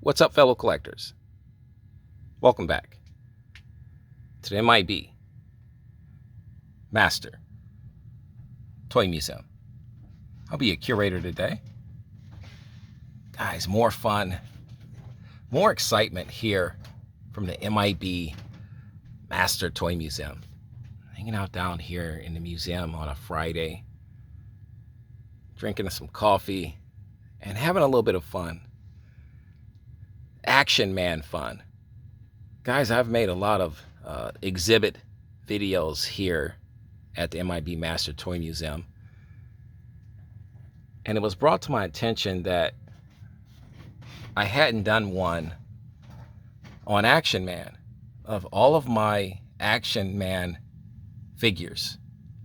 What's up, fellow collectors? Welcome back to the M.I.B. Master Toy Museum. I'll be a curator today. Guys, more fun, more excitement here from the M.I.B. Master Toy Museum. Hanging out down here in the museum on a Friday, drinking some coffee, and having a little bit of fun. Action Man fun. Guys, I've made a lot of exhibit videos here at the M.I.B. Master Toy Museum. And it was brought to my attention that I hadn't done one on Action Man. Of all of my Action Man figures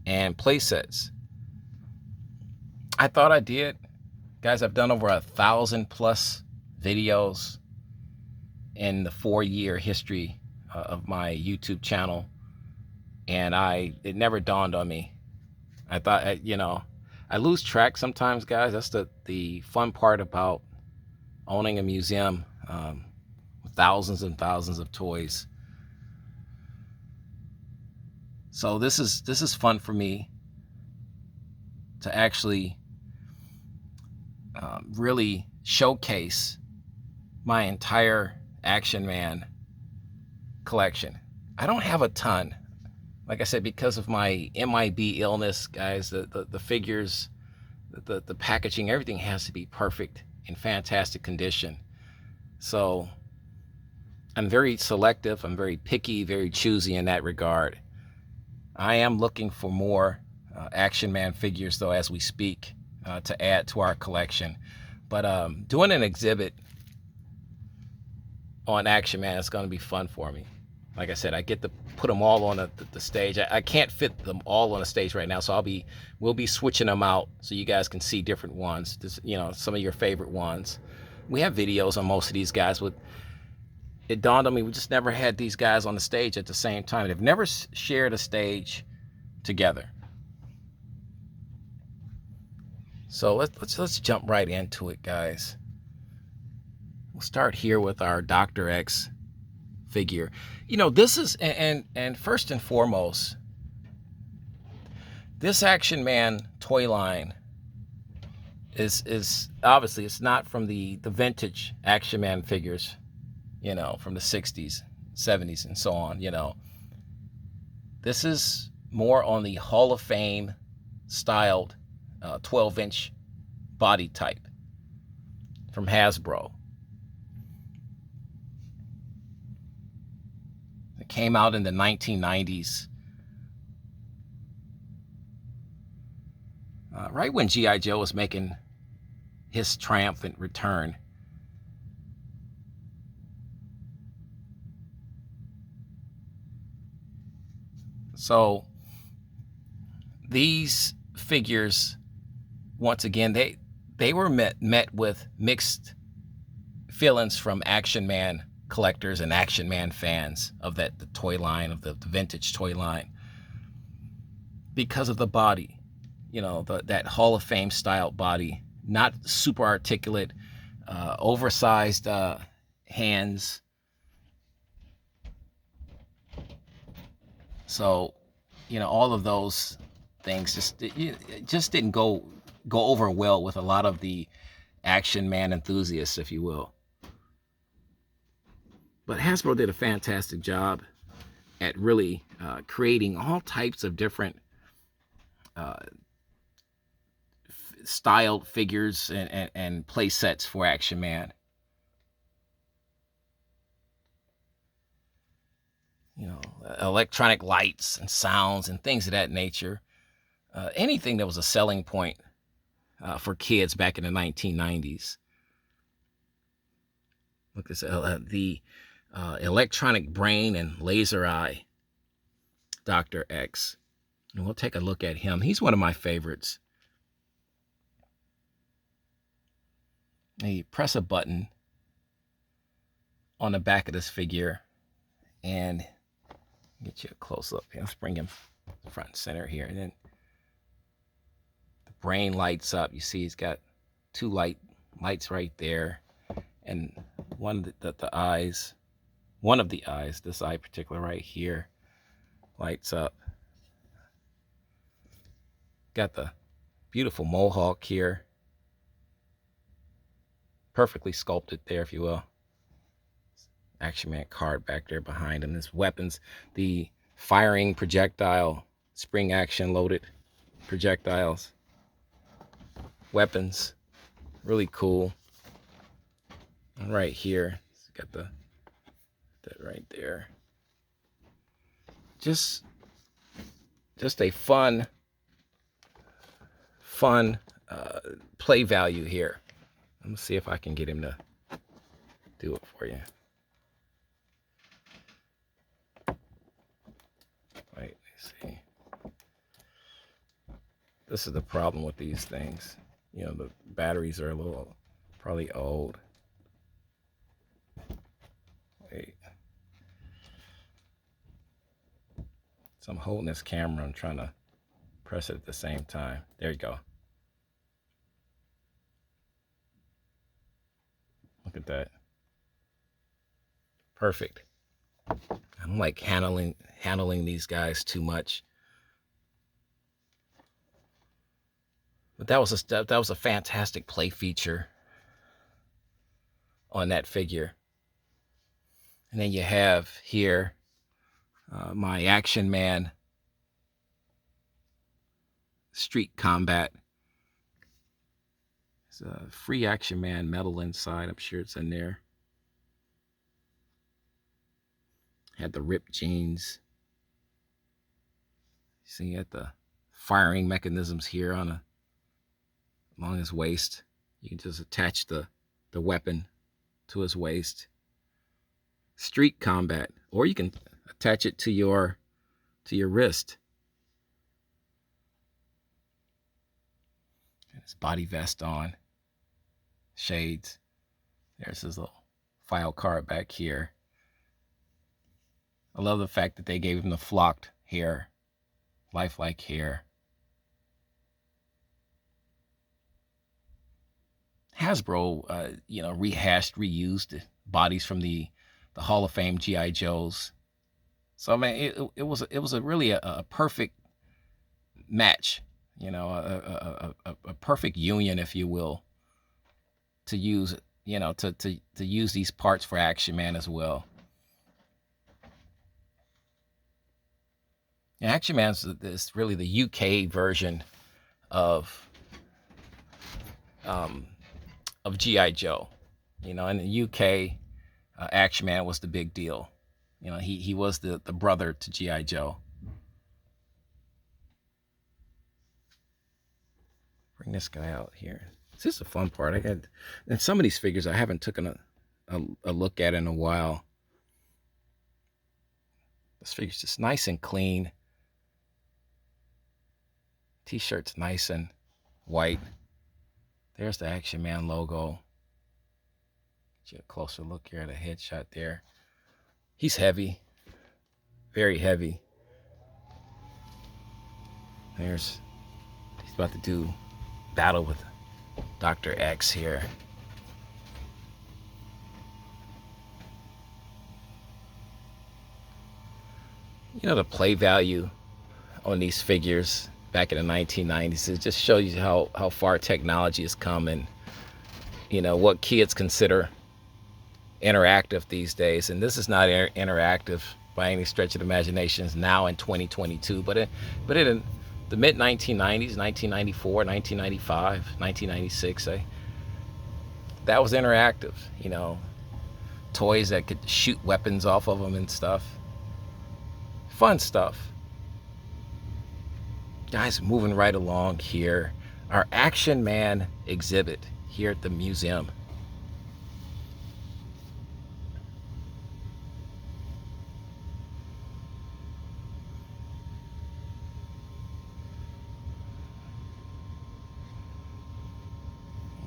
and playsets, I thought I did. Guys, I've done over 1,000+ videos in the 4-year history of my YouTube channel, and it never dawned on me. I thought, I lose track sometimes, guys. That's the fun part about owning a museum with thousands and thousands of toys. So this is fun for me to actually really showcase my entire Action Man collection. I don't have a ton. Like I said, because of my MIB illness, guys, the figures, the packaging, everything has to be perfect, in fantastic condition. So I'm very selective, I'm very picky, very choosy in that regard. I am looking for more Action Man figures, though, as we speak, to add to our collection. But doing an exhibit on Action Man is going to be fun for me. Like I said, I get to put them all on the stage. I can't fit them all on the stage right now, so we'll be switching them out so you guys can see different ones. Some of your favorite ones. We have videos on most of these guys. It dawned on me we just never had these guys on the stage at the same time. They've never shared a stage together. So let's jump right into it, guys. We'll start here with our Dr. X figure. This is, and first and foremost, this Action Man toy line is obviously, it's not from the vintage Action Man figures, from the 60s, 70s, and so on. This is more on the Hall of Fame styled 12-inch body type from Hasbro. It came out in the 1990s, right when G.I. Joe was making his triumphant return. So these figures, once again, they were met with mixed feelings from Action Man collectors and Action Man fans of the toy line, of the vintage toy line, because of the body, that Hall of Fame style body, not super articulate, oversized hands. So, all of those things just didn't go over well with a lot of the Action Man enthusiasts, if you will. But Hasbro did a fantastic job at really creating all types of different styled figures and play sets for Action Man. Electronic lights and sounds and things of that nature. Anything that was a selling point for kids back in the 1990s. Look at this, the electronic brain and laser eye Dr. X. And we'll take a look at him. He's one of my favorites. You press a button on the back of this figure and get you a close up. Let's bring him front and center here. And then the brain lights up. You see he's got two lights right there. And one of the eyes, one of the eyes, this eye particular right here, lights up. Got the beautiful mohawk here, perfectly sculpted there, if you will. Action Man card back there behind him. His weapons, the firing projectile, spring action loaded projectiles, weapons, really cool. And right here, it's got that right there. Just a fun play value here. Let me see if I can get him to do it for you. Wait, let's see. This is the problem with these things. You know, the batteries are a little probably old. Wait. So I'm holding this camera. I'm trying to press it at the same time. There you go. Look at that. Perfect. I don't like handling these guys too much. But that was a fantastic play feature on that figure. And then you have here my Action Man Street Combat. It's a free Action Man medal inside. I'm sure it's in there. Had the ripped jeans. See, at the firing mechanisms here along his waist. You can just attach the weapon to his waist. Street Combat, or you can attach it to your wrist. His body vest on, shades. There's his little file card back here. I love the fact that they gave him the flocked hair, lifelike hair. Hasbro, rehashed, reused bodies from the Hall of Fame G.I. Joes. So I mean, it was a really a perfect match, a perfect union, if you will, to use, to use these parts for Action Man as well. And Action Man is really the UK version of G.I. Joe. In the UK, Action Man was the big deal. He was the brother to G.I. Joe. Bring this guy out here. This is the fun part. And some of these figures I haven't taken a look at in a while. This figure's just nice and clean. T-shirt's nice and white. There's the Action Man logo. Get a closer look here at a headshot there. He's heavy. Very heavy. He's about to do battle with Dr. X here. The play value on these figures back in the 1990s, it just shows you how far technology has come, and what kids consider interactive these days. And this is not interactive by any stretch of the imagination now in 2022, but in the mid 1990s, 1994, 1995, 1996, that was interactive. Toys that could shoot weapons off of them and stuff. Fun stuff. Guys, moving right along here. Our Action Man exhibit here at the museum.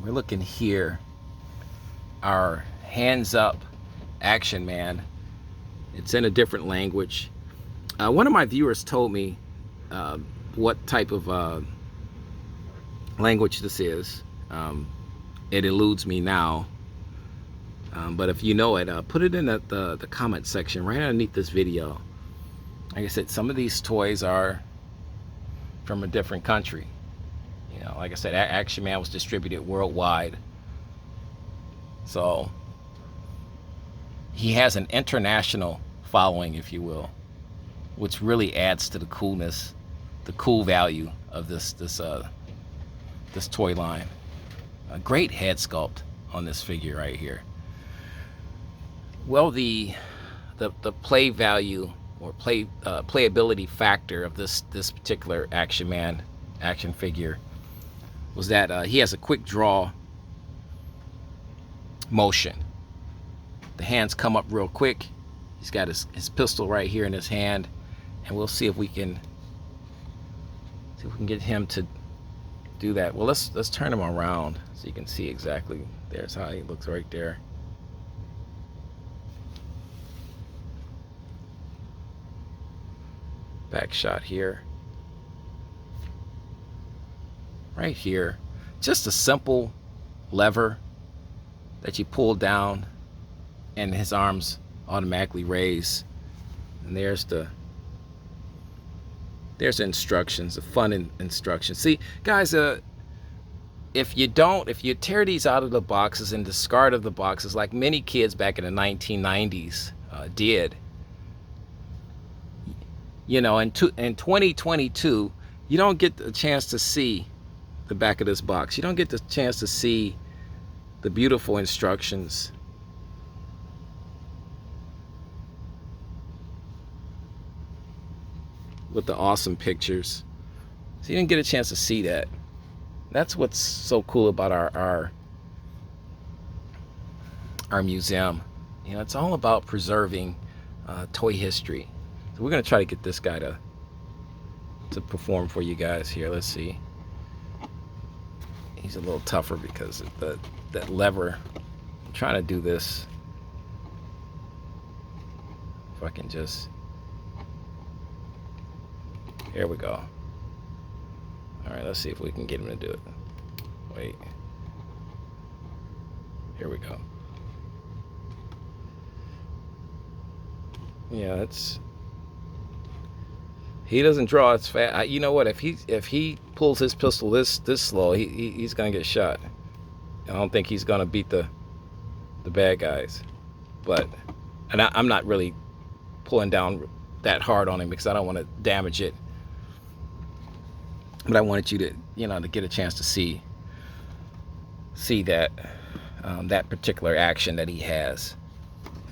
We're looking here. Our Hands Up Action Man. It's in a different language. One of my viewers told me what type of language this is. It eludes me now. But if you know it, put it in the comment section right underneath this video. Like I said, some of these toys are from a different country. You know, like I said, Action Man was distributed worldwide. So he has an international following, if you will, which really adds to the coolness, the cool value of this toy line. A great head sculpt on this figure right here. Well, the play value or playability factor of this particular action figure was that he has a quick draw motion. The hands come up real quick. He's got his pistol right here in his hand, and we'll see if we can get him to do that. Well, let's turn him around so you can see exactly. There's how he looks right there. Back shot here. Right here. Just a simple lever that you pull down and his arms automatically raise. And there's the instructions, the fun instructions. See, guys, if you tear these out of the boxes and discard of the boxes like many kids back in the 1990s did, you know, in 2022, you don't get the chance to see the back of this box. You don't get the chance to see the beautiful instructions. With the awesome pictures. So you didn't get a chance to see that. That's what's so cool about our museum. You know, it's all about preserving toy history. So we're gonna try to get this guy to perform for you guys here. Let's see. He's a little tougher because of that lever. I'm trying to do this. If I can just. Here we go. All right, let's see if we can get him to do it. Wait. Here we go. Yeah, he doesn't draw as fast. You know what? If he pulls his pistol this slow, he's gonna get shot. I don't think he's gonna beat the bad guys. But I'm not really pulling down that hard on him because I don't want to damage it. But I wanted you to, you know, to get a chance to see that that particular action that he has.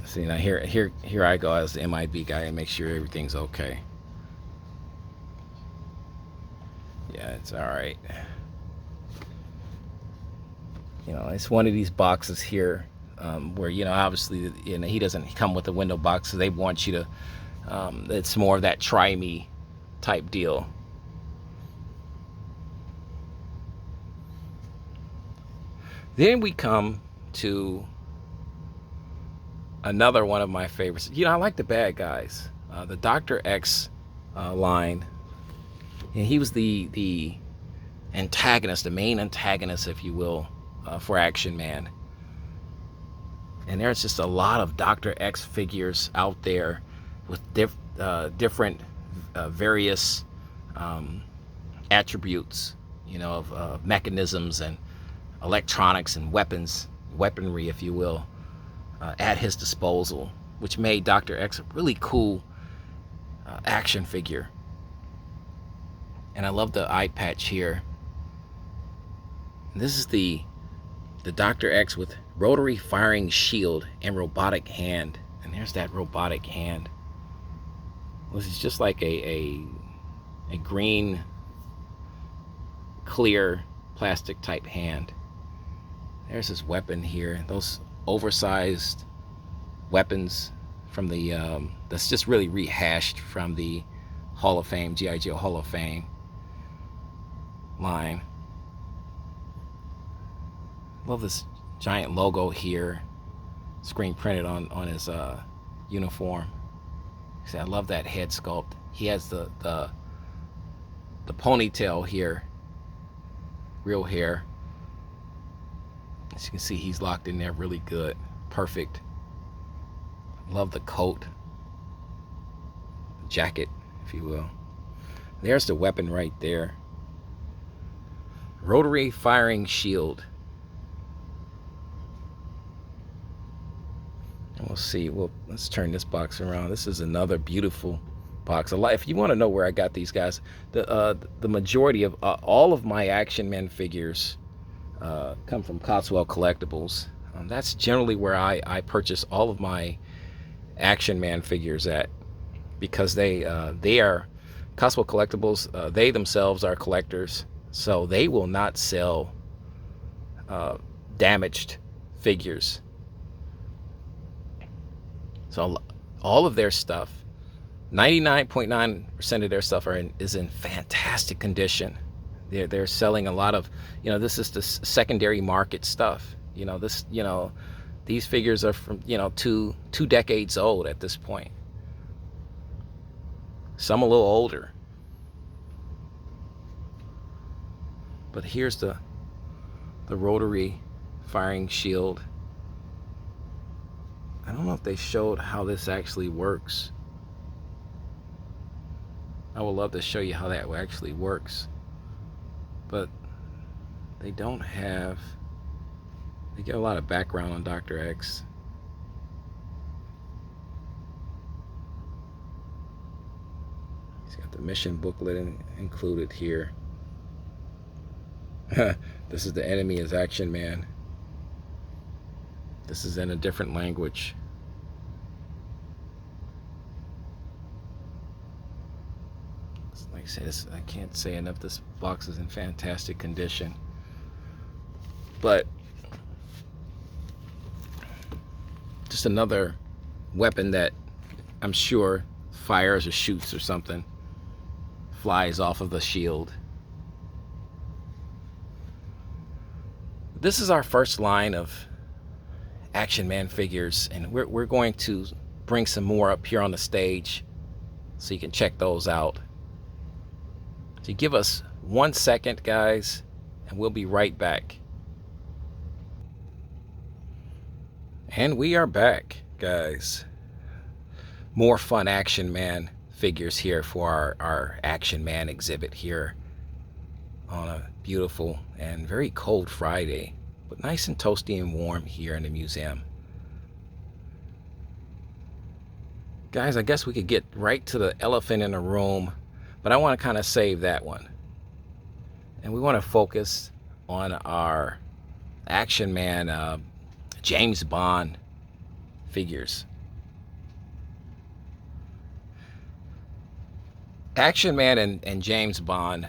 See, now here I go as the M.I.B. guy and make sure everything's okay. Yeah, it's all right. You know, it's one of these boxes here where, you know, obviously, you know, he doesn't come with a window box, so they want you to. It's more of that try me type deal. Then we come to another one of my favorites. You know, I like the bad guys. The Dr. X line. And he was the antagonist, the main antagonist, if you will, for Action Man. And there's just a lot of Dr. X figures out there with different various attributes, you know, of mechanisms and electronics and weaponry, if you will, at his disposal, which made Dr. X a really cool action figure. And I love the eye patch here. And this is the Dr. X with rotary firing shield and robotic hand. And there's that robotic hand. This is just like a green, clear plastic type hand. There's his weapon here. Those oversized weapons from the that's just really rehashed from the Hall of Fame, G.I. Joe Hall of Fame line. Love this giant logo here, screen printed on his uniform. See, I love that head sculpt. He has the ponytail here, real hair. As you can see, he's locked in there really good. Perfect. Love the coat, jacket, if you will. There's the weapon right there. Rotary firing shield. And we'll see. Let's turn this box around. This is another beautiful box. If you want to know where I got these guys, the majority of all of my Action Man figures come from Cotswold Collectibles. That's generally where I purchase all of my Action Man figures at, because they are Cotswold Collectibles. They themselves are collectors, so they will not sell damaged figures. So all of their stuff, 99.9% of their stuff is in fantastic condition. They're selling a lot of, this is the secondary market stuff. These figures are from, two decades old at this point. Some a little older. But here's the rotary firing shield. I don't know if they showed how this actually works. I would love to show you how that actually works. But they don't have... They get a lot of background on Dr. X. He's got the mission booklet included here. This is the enemy is Action Man. This is in a different language. Like I said, I can't say enough. This box is in fantastic condition. But just another weapon that I'm sure fires or shoots or something, flies off of the shield. This is our first line of Action Man figures, and we're going to bring some more up here on the stage so you can check those out. So give us 1 second, guys, and we'll be right back. And we are back, guys. More fun Action Man figures here for our Action Man exhibit here on a beautiful and very cold Friday, but nice and toasty and warm here in the museum. Guys, I guess we could get right to the elephant in the room, but I want to kind of save that one. And we want to focus on our Action Man James Bond figures. Action Man and James Bond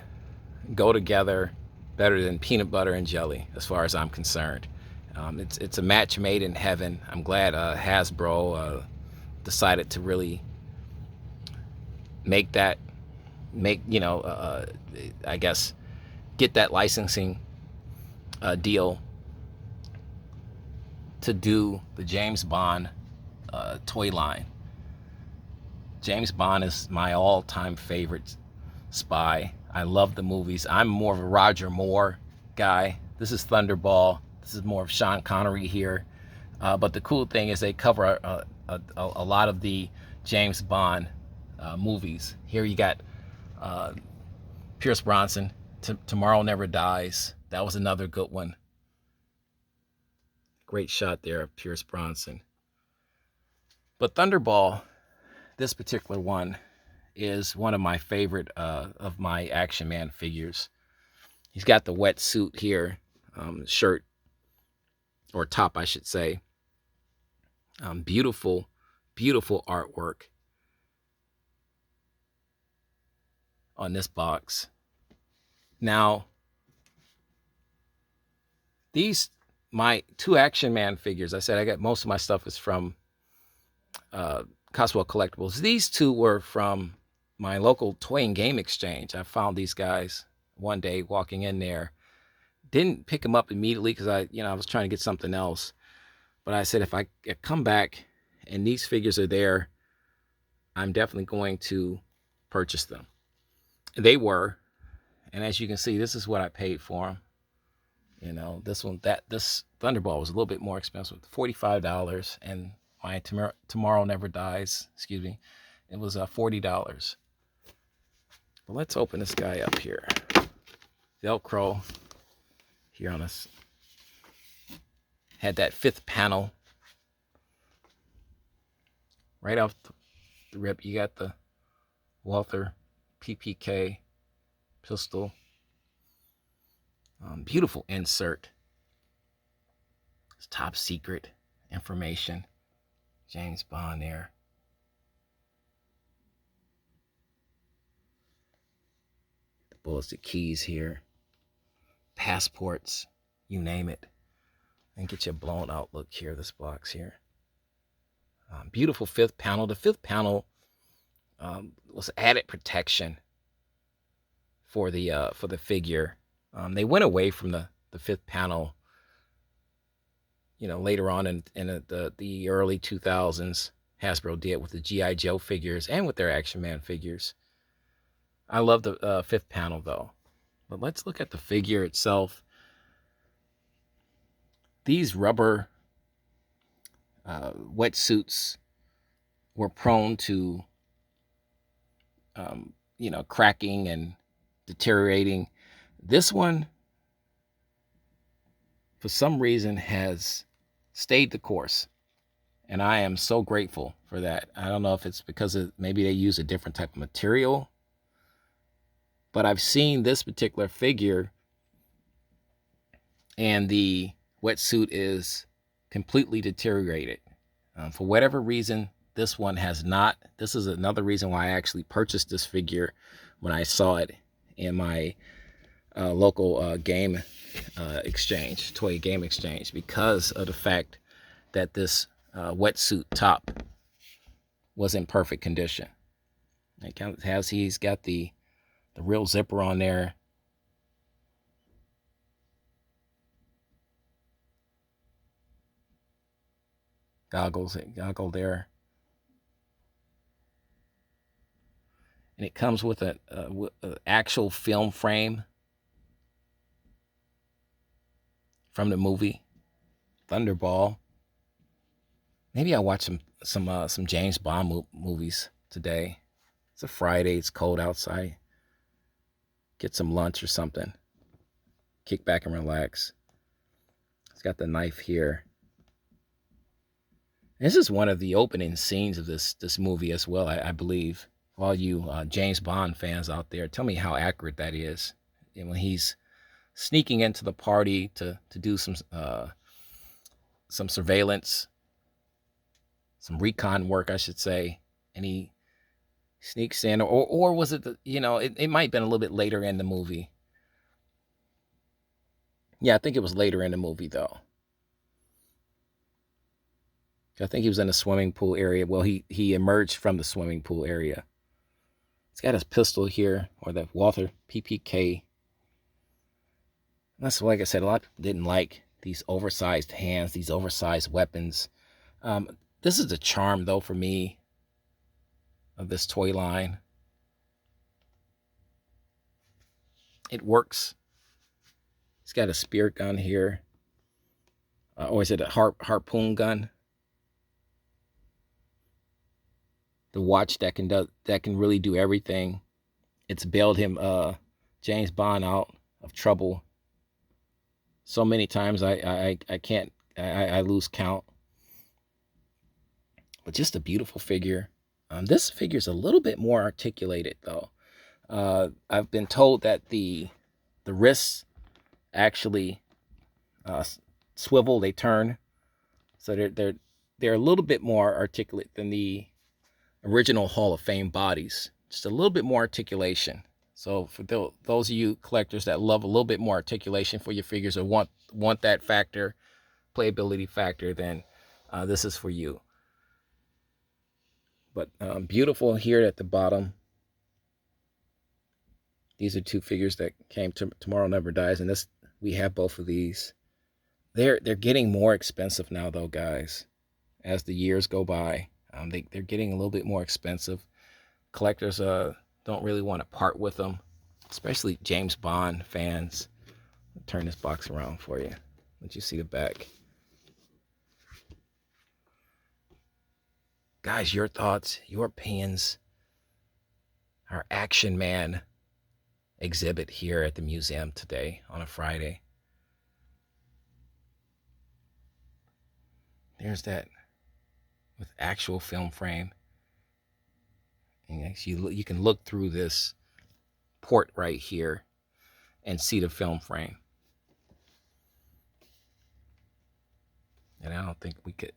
go together better than peanut butter and jelly, as far as I'm concerned. It's a match made in heaven. I'm glad Hasbro decided to really I guess, get that licensing deal to do the James Bond toy line. James Bond is my all-time favorite spy. I love the movies. I'm more of a Roger Moore guy. This is Thunderball. This is more of Sean Connery here. But the cool thing is they cover a lot of the James Bond movies. Here you got Pierce Brosnan, Tomorrow Never Dies. That was another good one. Great shot there of Pierce Brosnan. But Thunderball, this particular one, is one of my favorite of my Action Man figures. He's got the wetsuit here, shirt, or top, I should say. Beautiful, beautiful artwork on this box. Now, my two Action Man figures, I said I got most of my stuff is from Cotswold Collectibles. These two were from my local toy and game exchange. I found these guys one day walking in there. Didn't pick them up immediately because I was trying to get something else. But I said if I come back and these figures are there, I'm definitely going to purchase them. They were. And as you can see, this is what I paid for them. You know, this Thunderball was a little bit more expensive, $45, and my Tomorrow Never Dies, excuse me, it was $40. But let's open this guy up here. Velcro here on this. Had that fifth panel right off the rip. You got the Walther PPK pistol. Beautiful insert. It's top secret information. James Bond there. The bullets, the keys here. Passports, you name it. And get you a blown out look here, this box here. Beautiful fifth panel. The fifth panel was added protection for the figure. They went away from the fifth panel, you know, later on in the early 2000s. Hasbro did with the G.I. Joe figures and with their Action Man figures. I love the fifth panel though. But let's look at the figure itself. These rubber wetsuits were prone to, you know, cracking and deteriorating. This one, for some reason, has stayed the course. And I am so grateful for that. I don't know if it's because maybe they use a different type of material. But I've seen this particular figure and the wetsuit is completely deteriorated. For whatever reason, this one has not. This is another reason why I actually purchased this figure when I saw it in my local game exchange, toy game exchange, because of the fact that this wetsuit top was in perfect condition. He's got the real zipper on there. Goggle there. And it comes with an actual film frame from the movie Thunderball. Maybe I'll watch some James Bond movies today. It's a Friday. It's cold outside. Get some lunch or something. Kick back and relax. It's got the knife here. This is one of the opening scenes of this movie as well, I believe. All you James Bond fans out there, tell me how accurate that is. And when he's sneaking into the party to do some surveillance, some recon work, I should say, and he sneaks in, or was it it might have been a little bit later in the movie. Yeah, I think it was later in the movie though. I think he was in the swimming pool area. Well, he emerged from the swimming pool area. He's got his pistol here, or the Walther PPK. That's, like I said, a lot of people didn't like these oversized hands, these oversized weapons. This is the charm, though, for me of this toy line. It works. He's got a spear gun here. Or is it a harpoon gun? The watch that can really do everything. It's bailed him James Bond out of trouble so many times I can't I lose count. But just a beautiful figure. This figure is a little bit more articulated though. I've been told that the wrists actually swivel, they turn, so they're a little bit more articulate than the original Hall of Fame bodies. Just a little bit more articulation. So for those of you collectors that love a little bit more articulation for your figures, or want that factor, playability factor, then this is for you. But beautiful here at the bottom. These are two figures that came to Tomorrow Never Dies, and we have both of these. They're getting more expensive now, though, guys. As the years go by, they're getting a little bit more expensive. Collectors don't really want to part with them, especially James Bond fans. Turn this box around for you. Let you see the back. Guys, your thoughts, your opinions. Our Action Man exhibit here at the museum today on a Friday. There's that with actual film frame. And you can look through this port right here and see the film frame. And I don't think we could.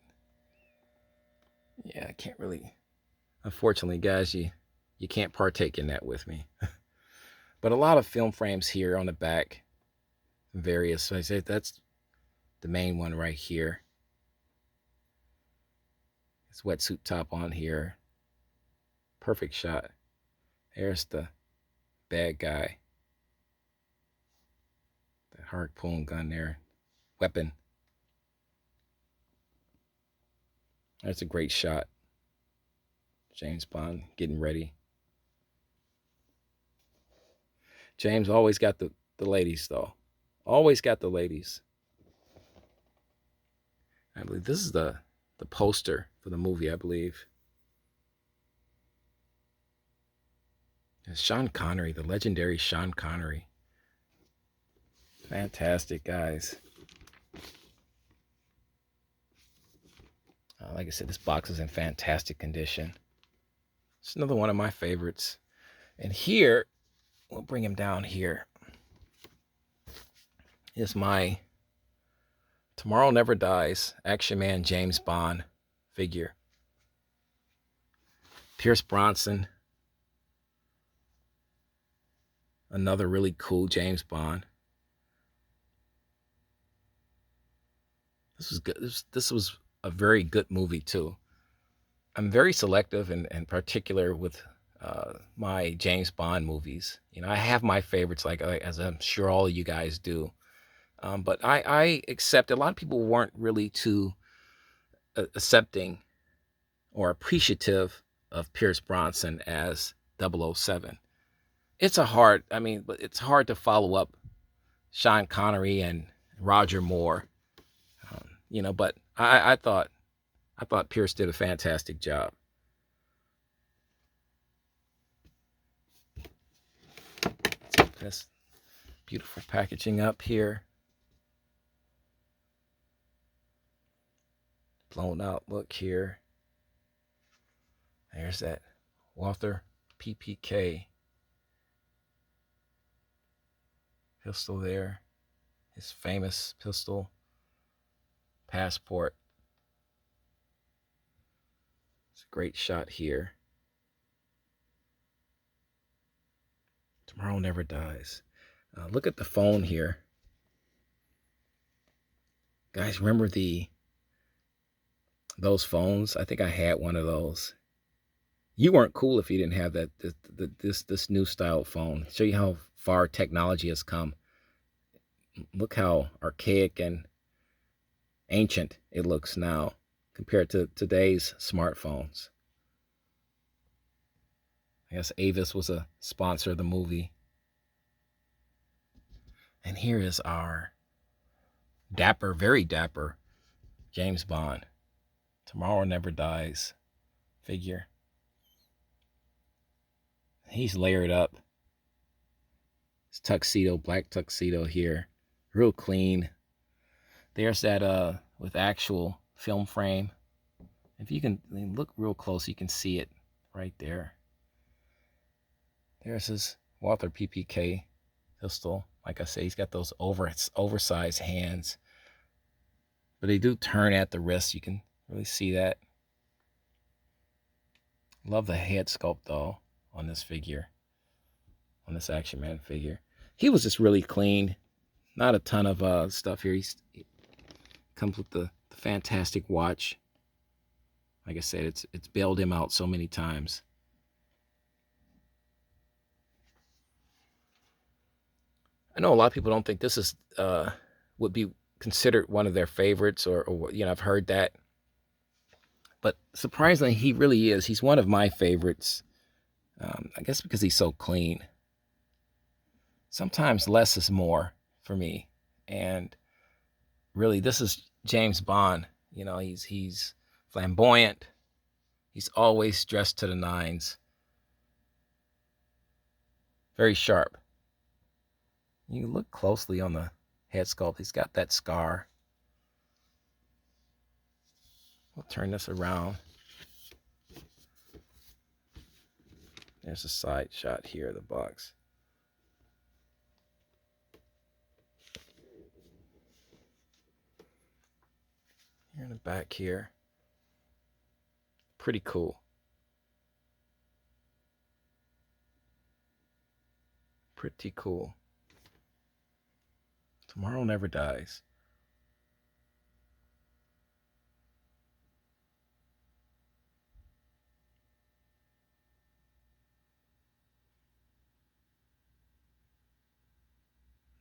Yeah, I can't really. Unfortunately, guys, you can't partake in that with me. But a lot of film frames here on the back, various. So I say that's the main one right here. It's wetsuit top on here. Perfect shot. There's the bad guy. The harpoon gun there. Weapon. That's a great shot. James Bond getting ready. James always got the ladies, though. Always got the ladies. I believe this is the poster for the movie, I believe. It's Sean Connery, the legendary Sean Connery. Fantastic, guys. Like I said, this box is in fantastic condition. It's another one of my favorites. And here, we'll bring him down here, is my Tomorrow Never Dies Action Man James Bond figure. Pierce Bronson. Another really cool James Bond. This was good. This was a very good movie too. I'm very selective and particular with my James Bond movies. You know, I have my favorites, like as I'm sure all of you guys do. But I accept a lot of people weren't really too accepting or appreciative of Pierce Bronson as 007. It's but it's hard to follow up Sean Connery and Roger Moore. You know, but I thought Pierce did a fantastic job. This beautiful packaging up here. Blown out look here. There's that Walther PPK pistol there. His famous pistol. Passport. It's a great shot here. Tomorrow Never Dies. Look at the phone here. Guys, remember those phones? I think I had one of those. You weren't cool if you didn't have that this new style phone. Show you how far technology has come. Look how archaic and ancient it looks now compared to today's smartphones. I guess Avis was a sponsor of the movie. And here is our dapper, very dapper James Bond, Tomorrow Never Dies figure. He's layered up. His tuxedo, black tuxedo here, real clean. There's that with actual film frame. If you can look real close, you can see it right there. There's his Walther PPK pistol. Like I say, he's got those oversized hands, but they do turn at the wrist. You can really see that. Love the head sculpt though on this figure, on this Action Man figure. He was just really clean. Not a ton of stuff here. He comes with the fantastic watch. Like I said, it's bailed him out so many times. I know a lot of people don't think this is would be considered one of their favorites, or you know, I've heard that. But surprisingly, he really is. He's one of my favorites. I guess because he's so clean. Sometimes less is more for me. And really, this is James Bond. You know, he's flamboyant. He's always dressed to the nines. Very sharp. You look closely on the head sculpt. He's got that scar. We'll turn this around. There's a side shot here of the box. Here in the back here. Pretty cool. Pretty cool. Tomorrow never dies.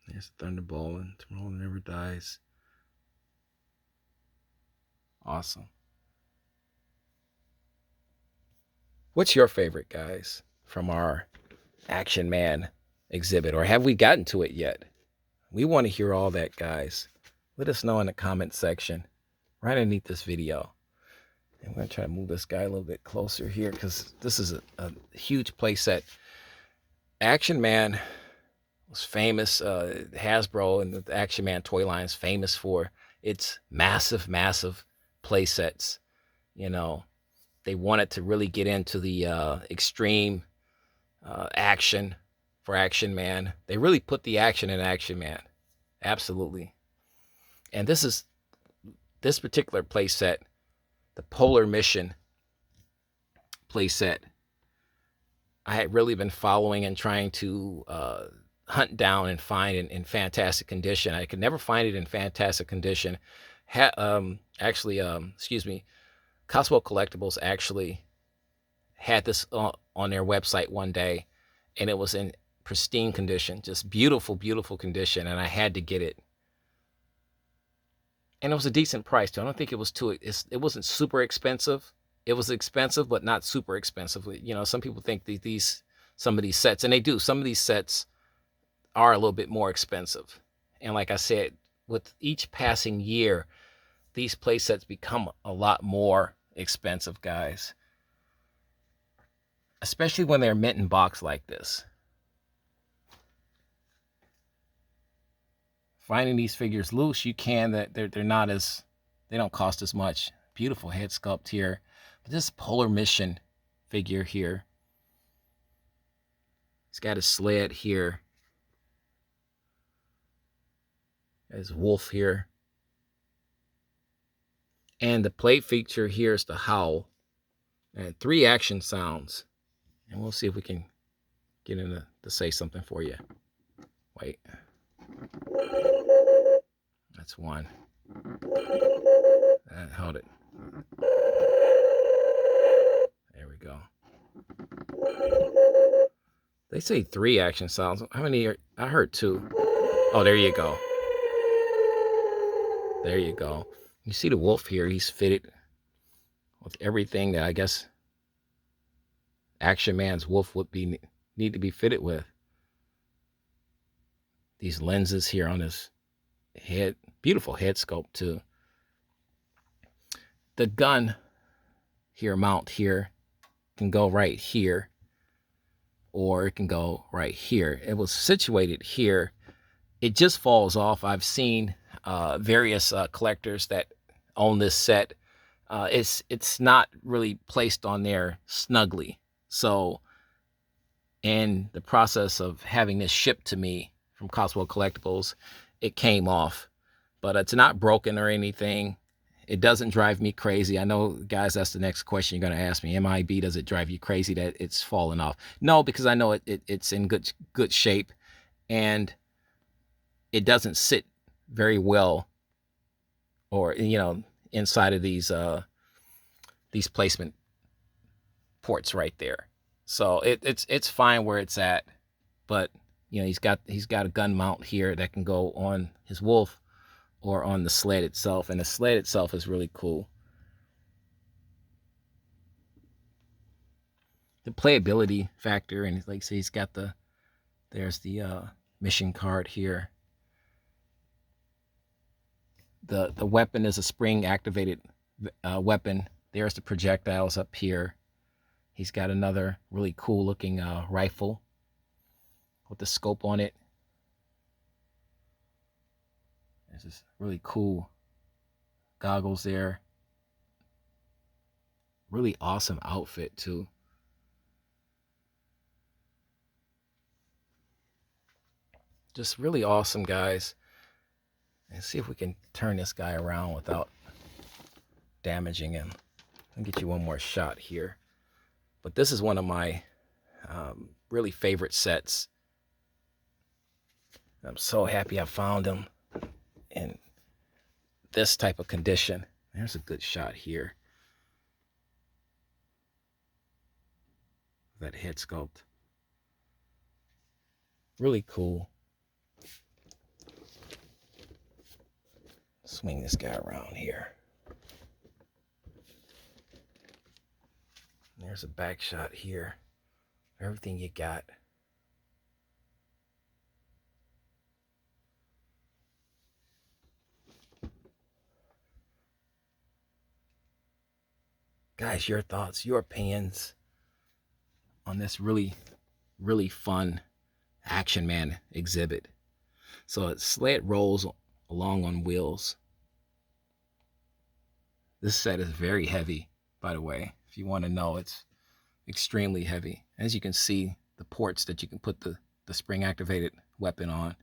There's Thunderbolt and Tomorrow Never Dies. Awesome. What's your favorite, guys, from our Action Man exhibit? Or have we gotten to it yet? We want to hear all that, guys. Let us know in the comment section right underneath this video. And we're going to try to move this guy a little bit closer here because this is a huge playset. Action Man was famous. Hasbro and the Action Man toy line is famous for its massive, massive playsets. You know, they wanted to really get into the extreme action for Action Man. They really put the action in Action Man. Absolutely. And this particular playset, the Polar Mission playset, I had really been following and trying to hunt down and find in fantastic condition. I could never find it in fantastic condition. Excuse me, Cosmo Collectibles actually had this on their website one day, and it was in pristine condition, just beautiful, beautiful condition, and I had to get it. And it was a decent price too. I don't think it was it wasn't super expensive. It was expensive, but not super expensive. You know, some people think some of these sets, and they do, some of these sets are a little bit more expensive. And like I said, with each passing year, these play sets become a lot more expensive, guys. Especially when they're mint in box like this. Finding these figures loose, you can, that they don't cost as much. Beautiful head sculpt here. But this Polar Mission figure here, he's got a sled here. There's Wolf here. And the plate feature here is the howl. And 3 action sounds. And we'll see if we can get into to say something for you. Wait. That's 1. Hold it. There we go. They say 3 action sounds. How many are? I heard 2. Oh, there you go. There you go. You see the wolf here. He's fitted with everything that I guess Action Man's wolf would need to be fitted with. These lenses here on his head. Beautiful head sculpt too. The gun here, mount here, can go right here, or it can go right here. It was situated here. It just falls off. I've seen various collectors that own this set. It's not really placed on there snugly. So in the process of having this shipped to me from Cosmo Collectibles, it came off. But it's not broken or anything. It doesn't drive me crazy. I know, guys, that's the next question you're going to ask me. MIB, does it drive you crazy that it's fallen off? No, because I know it's in good shape, and it doesn't sit very well, or inside of these placement ports right there. So it's fine where it's at, but he's got a gun mount here that can go on his wolf or on the sled itself, and the sled itself is really cool. The playability factor, and like I say, he's got there's the mission card here. The weapon is a spring activated weapon. There's the projectiles up here. He's got another really cool looking rifle with the scope on it. There's this really cool goggles there. Really awesome outfit too. Just really awesome, guys. And see if we can turn this guy around without damaging him. I'll get you one more shot here. But this is one of my really favorite sets. I'm so happy I found him in this type of condition. There's a good shot here. That head sculpt. Really cool. Swing this guy around here. There's a back shot here. Everything you got. Guys, your thoughts, your opinions on this really, really fun Action Man exhibit. So it sled rolls along on wheels. This set is very heavy, by the way. If you want to know, it's extremely heavy. As you can see, the ports that you can put the spring activated weapon on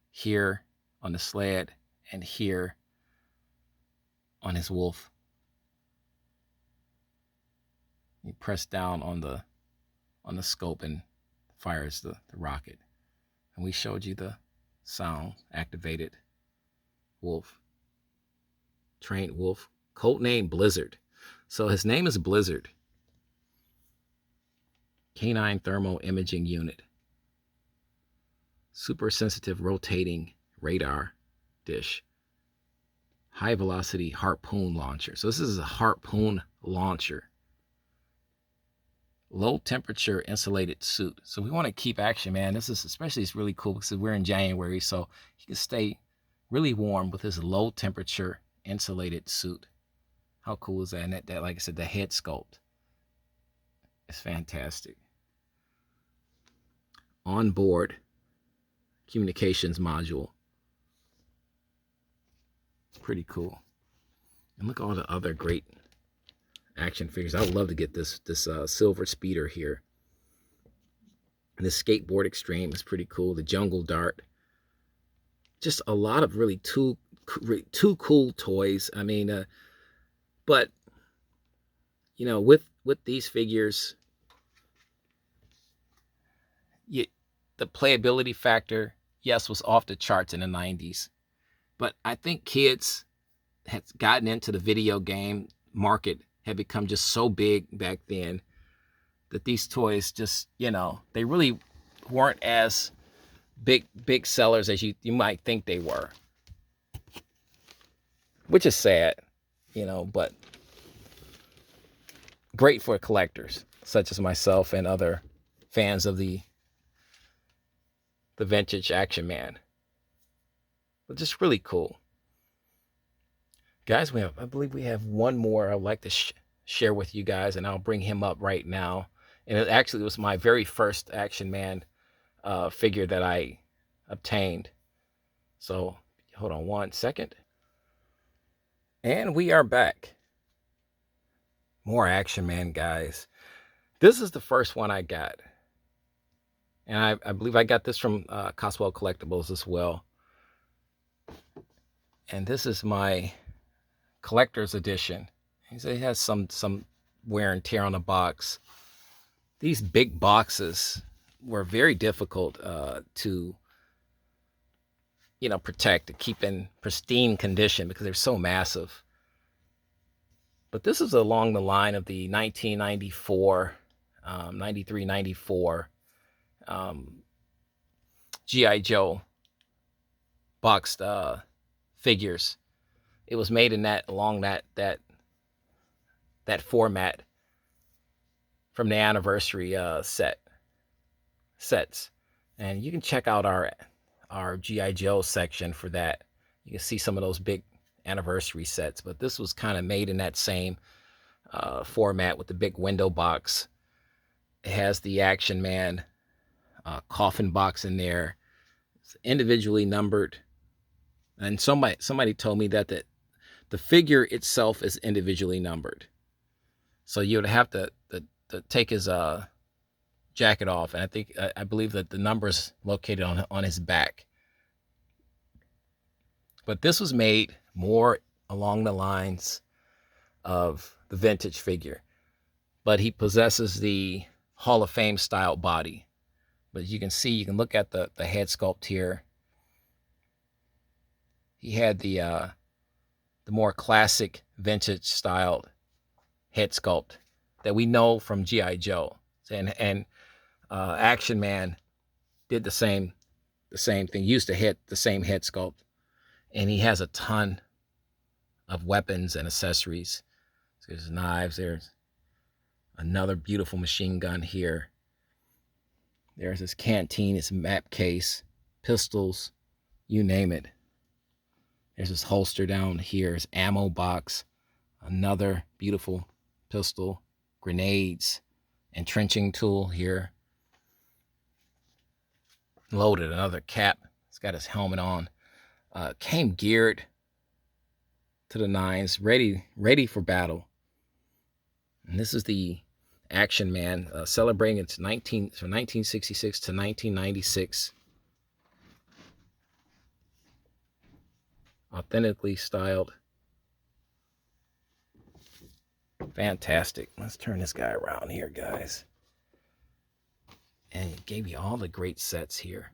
here on the sled and here on his wolf. You press down on the scope and fires the rocket. And we showed you the sound activated wolf, trained wolf, code name Blizzard. So his name is Blizzard. Canine Thermal Imaging Unit. Super sensitive rotating radar dish. High velocity harpoon launcher. So this is a harpoon launcher. Low temperature insulated suit. So we want to keep Action Man. This is especially, it's really cool because we're in January, so he can stay really warm with his low temperature insulated suit. How cool is that? And that, like I said, the head sculpt is fantastic. Onboard communications module. Pretty cool. And look at all the other great action figures. I would love to get this silver speeder here. And the skateboard extreme is pretty cool. The jungle dart. Just a lot of really two cool toys. I mean, but you know, with these figures, the playability factor, yes, was off the charts in the 90s. But I think kids had gotten into the video game market, had become just so big back then that these toys just, you know, they really weren't as big sellers as you might think they were. Which is sad, you know, but great for collectors such as myself and other fans of the vintage Action Man. But just really cool. Guys, I believe we have one more I'd like to share with you guys, and I'll bring him up right now. And it actually was my very first Action Man figure that I obtained. So hold on one second. And we are back. More Action Man, guys. This is the first one I got. And I believe I got this from Coswell Collectibles as well. And this is my collector's edition. It has some wear and tear on the box. These big boxes were very difficult to, you know, protect, to keep in pristine condition because they're so massive. But this is along the line of the 1994, 93, 94 G.I. Joe boxed figures. It was made in along that format from the anniversary sets. And you can check out our G.I. Joe section for that. You can see some of those big anniversary sets, but this was kind of made in that same format with the big window box. It has the Action Man coffin box in there. It's individually numbered, and somebody told me that the figure itself is individually numbered. So you would have to take his jacket off, and I believe that the number is located on his back. But this was made more along the lines of the vintage figure, but he possesses the Hall of Fame style body. But you can see, you can look at the head sculpt here. He had the more classic vintage styled head sculpt that we know from G.I. Joe, and Action Man did the same thing, used the same head sculpt, and he has a ton of weapons and accessories. So there's knives, there's another beautiful machine gun here. There's his canteen, his map case, pistols, you name it. There's his holster down here, his ammo box, another beautiful pistol, grenades, entrenching tool here. Loaded, another cap. He's got his helmet on. Came geared to the nines, ready for battle. And this is the Action Man, celebrating its from 1966 to 1996. Authentically styled. Fantastic. Let's turn this guy around here, guys. And it gave you all the great sets here.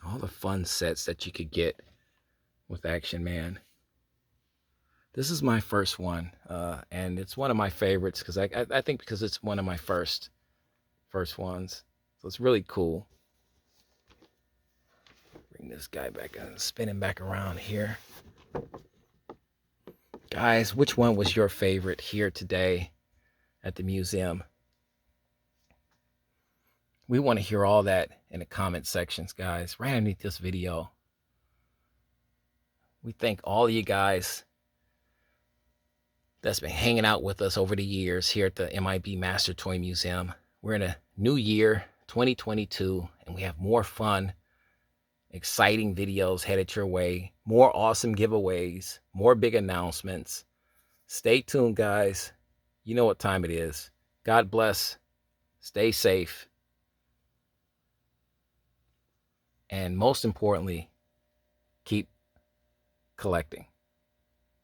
All the fun sets that you could get with Action Man. This is my first one, and it's one of my favorites because I think because it's one of my first ones. So it's really cool. Bring this guy back and spin him back around here. Guys, which one was your favorite here today at the museum? We want to hear all that in the comment sections, guys, right underneath this video. We thank all of you guys that's been hanging out with us over the years here at the MIB Master Toy Museum. We're in a new year, 2022, and we have more fun, exciting videos headed your way, more awesome giveaways, more big announcements. Stay tuned, guys. You know what time it is. God bless. Stay safe. And most importantly, keep collecting.